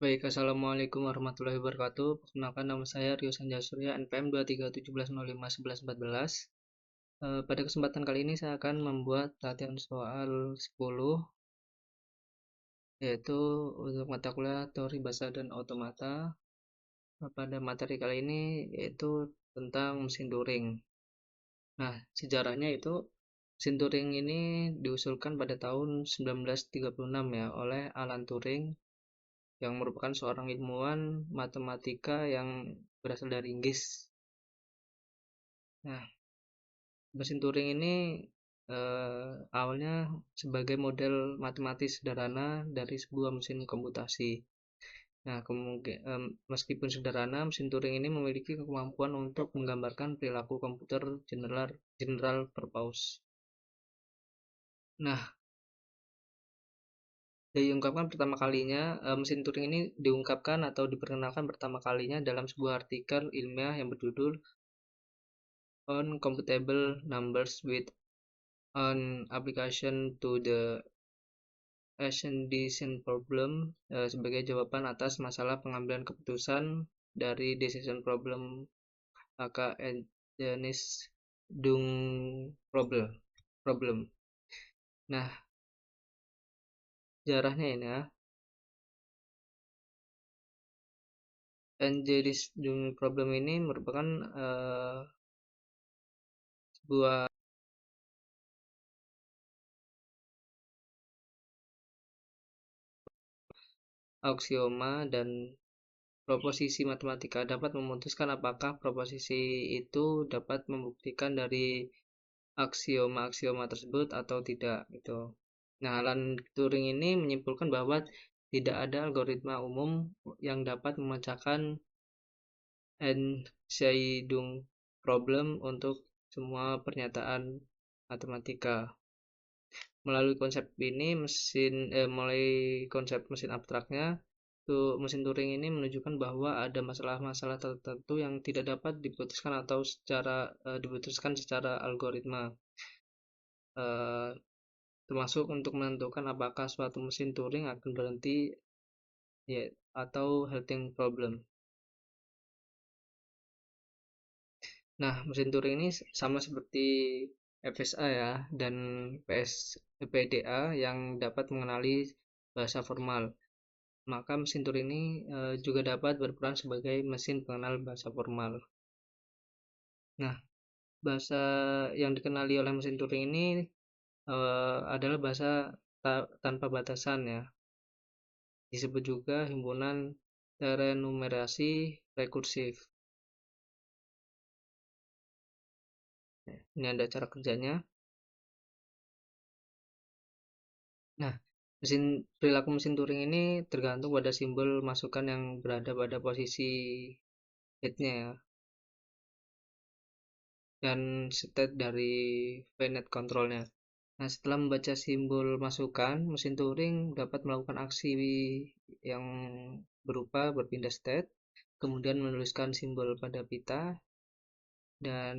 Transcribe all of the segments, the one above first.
Baik, Assalamualaikum warahmatullahi wabarakatuh. Perkenalkan nama saya Rio Sanjaya Surya, NPM 2317051114. Pada kesempatan kali ini saya akan membuat latihan soal 10, yaitu untuk mata kuliah teori bahasa dan otomata. Pada materi kali ini yaitu tentang mesin Turing. Nah, sejarahnya itu mesin Turing ini diusulkan pada tahun 1936 ya oleh Alan Turing yang merupakan seorang ilmuwan matematika yang berasal dari Inggris. Nah, mesin Turing ini awalnya sebagai model matematis sederhana dari sebuah mesin komputasi. Nah, meskipun sederhana, mesin Turing ini memiliki kemampuan untuk menggambarkan perilaku komputer general purpose. Nah, diungkapkan pertama kalinya, mesin Turing ini diungkapkan atau diperkenalkan pertama kalinya dalam sebuah artikel ilmiah yang berjudul On Computable Numbers with an Application to the Decision Problem sebagai jawaban atas masalah pengambilan keputusan dari decision problem aka Dennis Dung problem. Nah, sejarahnya ini ya. Dennis Dung problem ini merupakan sebuah aksioma dan proposisi matematika dapat memutuskan apakah proposisi itu dapat membuktikan dari aksioma-aksioma tersebut atau tidak gitu. Nah, Alan Turing ini menyimpulkan bahwa tidak ada algoritma umum yang dapat memecahkan End-Scheidung problem untuk semua pernyataan matematika. Melalui konsep ini mulai konsep mesin abstraknya, mesin Turing ini menunjukkan bahwa ada masalah-masalah tertentu yang tidak dapat diputuskan atau diputuskan secara algoritma. Termasuk untuk menentukan apakah suatu mesin Turing akan berhenti ya, atau halting problem. Nah, mesin Turing ini sama seperti FSA ya dan PDA yang dapat mengenali bahasa formal. Maka mesin Turing ini juga dapat berperan sebagai mesin pengenal bahasa formal. Nah, bahasa yang dikenali oleh mesin Turing ini adalah bahasa tanpa batasan ya. Disebut juga himpunan terenumerasi rekursif. Ini ada cara kerjanya. Nah, perilaku mesin Turing ini tergantung pada simbol masukan yang berada pada posisi headnya ya, dan state dari VNet controlnya. Nah, setelah membaca simbol masukan, mesin Turing dapat melakukan aksi yang berupa berpindah state, kemudian menuliskan simbol pada pita, dan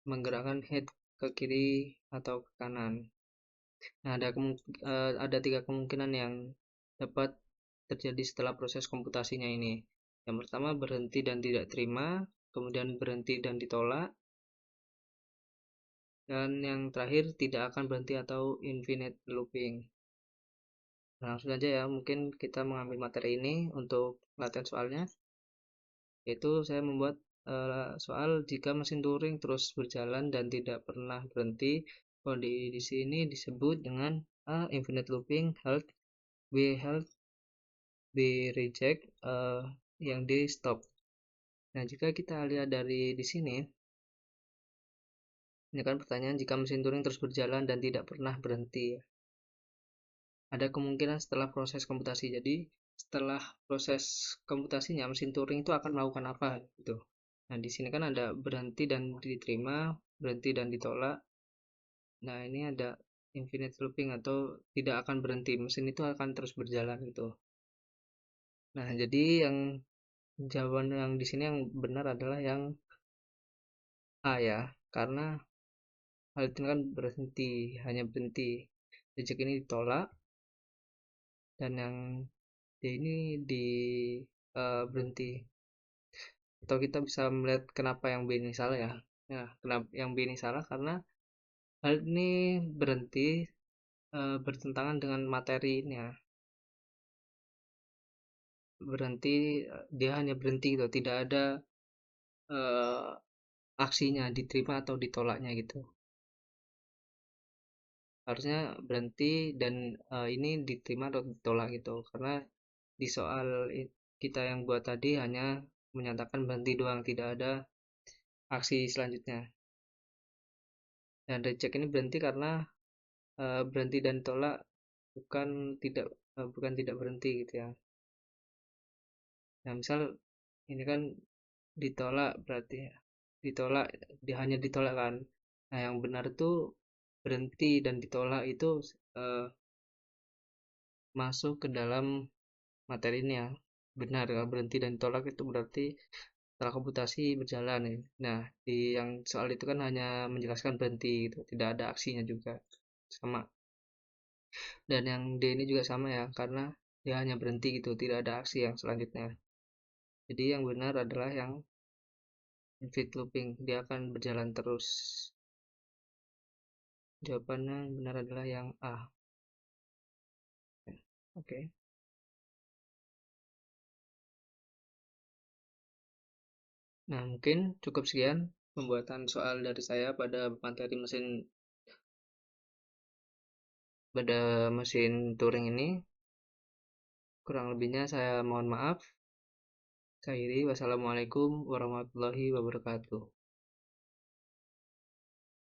menggerakkan head ke kiri atau ke kanan. Nah, ada 3 kemungkinan yang dapat terjadi setelah proses komputasinya ini. Yang pertama, berhenti dan tidak terima, kemudian berhenti dan ditolak, dan yang terakhir tidak akan berhenti atau infinite looping. Nah, langsung aja ya, mungkin kita mengambil materi ini untuk latihan soalnya, yaitu saya membuat soal jika mesin Turing terus berjalan dan tidak pernah berhenti. Kondisi ini disebut dengan A. Infinite looping, halt, B. Halt, B. Reject, yang D. Stop. Nah, jika kita lihat dari di sini, ini kan pertanyaan jika mesin Turing terus berjalan dan tidak pernah berhenti. Ada kemungkinan setelah proses komputasi. Jadi, setelah proses komputasinya, mesin Turing itu akan melakukan apa gitu. Nah, di sini kan ada berhenti dan diterima, berhenti dan ditolak. Nah, ini ada infinite looping atau tidak akan berhenti. Mesin itu akan terus berjalan gitu. Nah, jadi jawaban yang di sini yang benar adalah yang A ya, karena hal itu kan berhenti, hanya berhenti. Reject ini ditolak, dan yang dia ini di berhenti. Atau kita bisa melihat kenapa yang B ini salah ya. Nah, kenapa yang B ini salah karena hal ini berhenti bertentangan dengan materinya. Berhenti, dia hanya berhenti gitu, tidak ada eh, aksinya diterima atau ditolaknya gitu. Harusnya berhenti dan ini diterima atau ditolak gitu. Karena di soal kita yang buat tadi hanya menyatakan berhenti doang, tidak ada aksi selanjutnya. Dan reject ini berhenti karena berhenti dan tolak bukan tidak berhenti gitu ya. Nah, misal ini kan ditolak berarti ya. Ditolak, dia hanya ditolak kan. Nah, yang benar itu berhenti dan ditolak itu eh, masuk ke dalam materinya. Benar ya, berhenti dan ditolak itu berarti setelah komputasi berjalan ya. Nah, di yang soal itu kan hanya menjelaskan berhenti gitu, tidak ada aksinya juga. Sama. Dan yang D ini juga sama ya, karena dia hanya berhenti gitu, tidak ada aksi yang selanjutnya. Jadi yang benar adalah yang infinite looping, dia akan berjalan terus. Jawabannya yang benar adalah yang A. Oke. Nah, mungkin cukup sekian pembuatan soal dari saya pada mesin Turing ini. Kurang lebihnya saya mohon maaf. Saya akhiri. Wassalamualaikum warahmatullahi wabarakatuh.